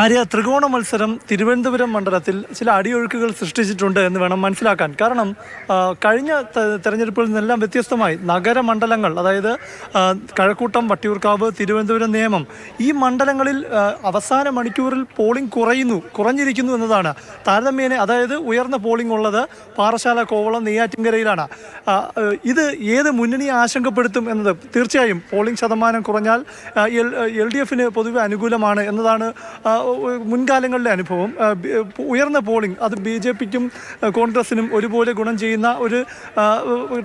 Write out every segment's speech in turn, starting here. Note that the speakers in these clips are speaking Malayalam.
ആര്യ, ത്രികോണ മത്സരം തിരുവനന്തപുരം മണ്ഡലത്തിൽ ചില അടിയൊഴുക്കുകൾ സൃഷ്ടിച്ചിട്ടുണ്ട് എന്ന് വേണം മനസ്സിലാക്കാൻ. കാരണം കഴിഞ്ഞ തെരഞ്ഞെടുപ്പിൽ നിന്നെല്ലാം വ്യത്യസ്തമായി നഗരമണ്ഡലങ്ങൾ, അതായത് കഴക്കൂട്ടം, വട്ടിയൂർക്കാവ്, തിരുവനന്തപുരം, നേമം, ഈ മണ്ഡലങ്ങളിൽ അവസാന മണിക്കൂറിൽ പോളിംഗ് കുറഞ്ഞിരിക്കുന്നു എന്നതാണ് താരതമ്യേന. അതായത് ഉയർന്ന പോളിംഗ് ഉള്ളത് പാറശാല, കോവളം, നെയ്യാറ്റിൻകരയിലാണ്. ഇത് ഏത് മുന്നണിയെ ആശങ്കപ്പെടുത്തും എന്നത് തീർച്ചയായും പോളിംഗ് ശതമാനം കുറഞ്ഞാൽ LDF പൊതുവെ അനുകൂലമാണ് എന്നതാണ് മുൻകാലങ്ങളിലെ അനുഭവം. ഉയർന്ന പോളിംഗ് അത് BJPക്കും കോൺഗ്രസിനും ഒരുപോലെ ഗുണം ചെയ്യുന്ന ഒരു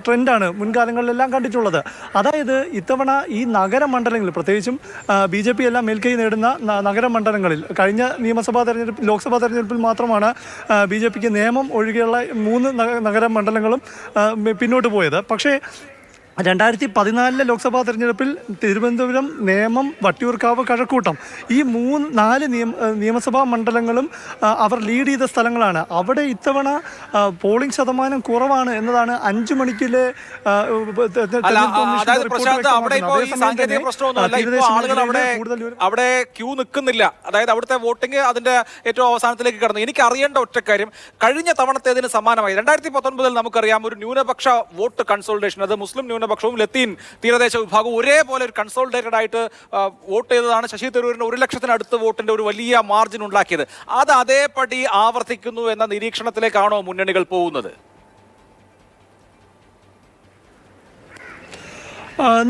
ട്രെൻഡാണ് മുൻകാലങ്ങളിലെല്ലാം കണ്ടിട്ടുള്ളത്. അതായത് ഇത്തവണ ഈ നഗരമണ്ഡലങ്ങളിൽ, പ്രത്യേകിച്ചും BJP എല്ലാം മേൽക്കൈ നേടുന്ന നഗരമണ്ഡലങ്ങളിൽ കഴിഞ്ഞ ലോക്സഭാ തെരഞ്ഞെടുപ്പിൽ മാത്രമാണ് BJPക്ക് നേമം ഒഴികെയുള്ള 3 നഗരമണ്ഡലങ്ങളും പിന്നോട്ട് പോയത്. പക്ഷേ 2014 ലോക്സഭാ തെരഞ്ഞെടുപ്പിൽ തിരുവനന്തപുരം, നേമം, വട്ടിയൂർക്കാവ്, കഴക്കൂട്ടം, ഈ 4 നിയമസഭാ മണ്ഡലങ്ങളും അവർ ലീഡ് ചെയ്ത സ്ഥലങ്ങളാണ്. അവിടെ ഇത്തവണ പോളിംഗ് ശതമാനം കുറവാണ് എന്നതാണ് 5 മണിക്കിലെ അവിടെ ക്യൂ നിൽക്കുന്നില്ല. അതായത് അവിടുത്തെ വോട്ടിംഗ് അതിന്റെ ഏറ്റവും അവസാനത്തിലേക്ക് കടന്നു. എനിക്ക് അറിയേണ്ട ഒറ്റക്കാര്യം, കഴിഞ്ഞ തവണത്തേതിന് സമാനമായി 2019 നമുക്കറിയാം ഒരു ന്യൂനപക്ഷ വോട്ട് കൺസോൾട്ടേഷൻ, അത് മുസ്ലിം ന്യൂനപക്ഷവും ലത്തീൻ തീരദേശ വിഭാഗവും ഒരേപോലെ ഒരു കൺസോൾട്ടേറ്റഡ് ആയിട്ട് വോട്ട് ചെയ്തതാണ് ശശി തരൂരിന് 1 ലക്ഷത്തിനടുത്ത് വോട്ടിന്റെ ഒരു വലിയ മാർജിൻ ഉണ്ടാക്കിയത്. അത് അതേപടി ആവർത്തിക്കുന്നു എന്ന നിരീക്ഷണത്തിലേക്കാണോ മുന്നണികൾ പോകുന്നത്?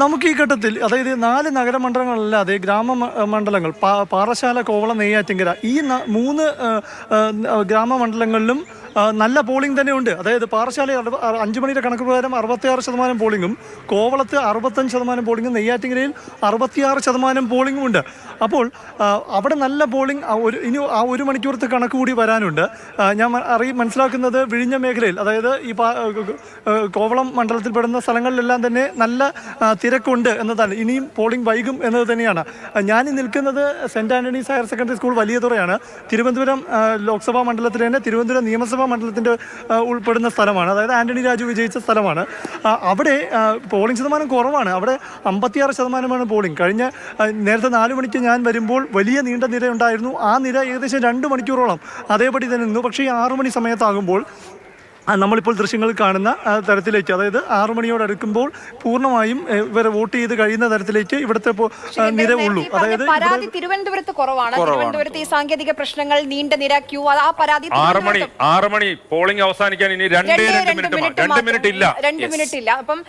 നമുക്ക് ഈ ഘട്ടത്തിൽ, അതായത് 4 നഗരമണ്ഡലങ്ങളല്ലാതെ ഗ്രാമമണ്ഡലങ്ങൾ പാറശാല, കോവളം, നെയ്യാറ്റിൻകര, ഈ 3 ഗ്രാമമണ്ഡലങ്ങളിലും നല്ല പോളിംഗ് തന്നെയുണ്ട്. അതായത് പാറശാല 5 മണിയുടെ കണക്ക് പ്രകാരം 66% പോളിംഗും, കോവളത്ത് 65% പോളിംഗും, നെയ്യാറ്റിൻകരയിൽ 66% പോളിംഗും ഉണ്ട്. അപ്പോൾ അവിടെ നല്ല പോളിംഗ് ഇനി ആ 1 മണിക്കൂറത്തെ കണക്ക് കൂടി വരാനുണ്ട്. ഞാൻ മനസ്സിലാക്കുന്നത് വിഴിഞ്ഞ മേഖലയിൽ, അതായത് ഈ കോവളം മണ്ഡലത്തിൽപ്പെടുന്ന സ്ഥലങ്ങളിലെല്ലാം തന്നെ നല്ല തിരക്കുണ്ട് എന്നതാണ്. ഇനിയും പോളിംഗ് വൈകും എന്നത് തന്നെയാണ്. ഞാൻ നിൽക്കുന്നത് Saint Antony's higher secondary school വലിയതുറയാണ്. തിരുവനന്തപുരം ലോക്സഭാ മണ്ഡലത്തിൽ തന്നെ തിരുവനന്തപുരം നിയമസഭാ മണ്ഡലത്തിൻ്റെ ഉൾപ്പെടുന്ന സ്ഥലമാണ്. അതായത് ആൻ്റണി രാജു വിജയിച്ച സ്ഥലമാണ്. അവിടെ പോളിംഗ് ശതമാനം കുറവാണ്. അവിടെ 56% പോളിംഗ്. നേരത്തെ 4 മണിക്ക് ഞാൻ വരുമ്പോൾ വലിയ നീണ്ട നിര ഉണ്ടായിരുന്നു. ആ നിര ഏകദേശം 2 മണിക്കൂറോളം അതേപടി തന്നെ നിന്നു. പക്ഷേ ഈ 6 മണി സമയത്താകുമ്പോൾ നമ്മളിപ്പോൾ ദൃശ്യങ്ങൾ കാണുന്ന തരത്തിലേക്ക്, അതായത് 6 മണിയോടടുക്കുമ്പോൾ പൂർണ്ണമായും ഇവരെ വോട്ട് ചെയ്ത് കഴിയുന്ന തരത്തിലേക്ക് ഇവിടുത്തെ നിര ഉള്ളൂ. അതായത് പരാതി തിരുവനന്തപുരത്ത് കുറവാണ്. തിരുവനന്തപുരത്ത് ഈ സാങ്കേതിക പ്രശ്നങ്ങൾ, നീണ്ട നിര, ക്യൂ, ആ പരാതി 6 മണി പോളിംഗ് അവസാനിക്കാൻ ഇനി 2 മിനിറ്റ് ഇല്ല. അപ്പം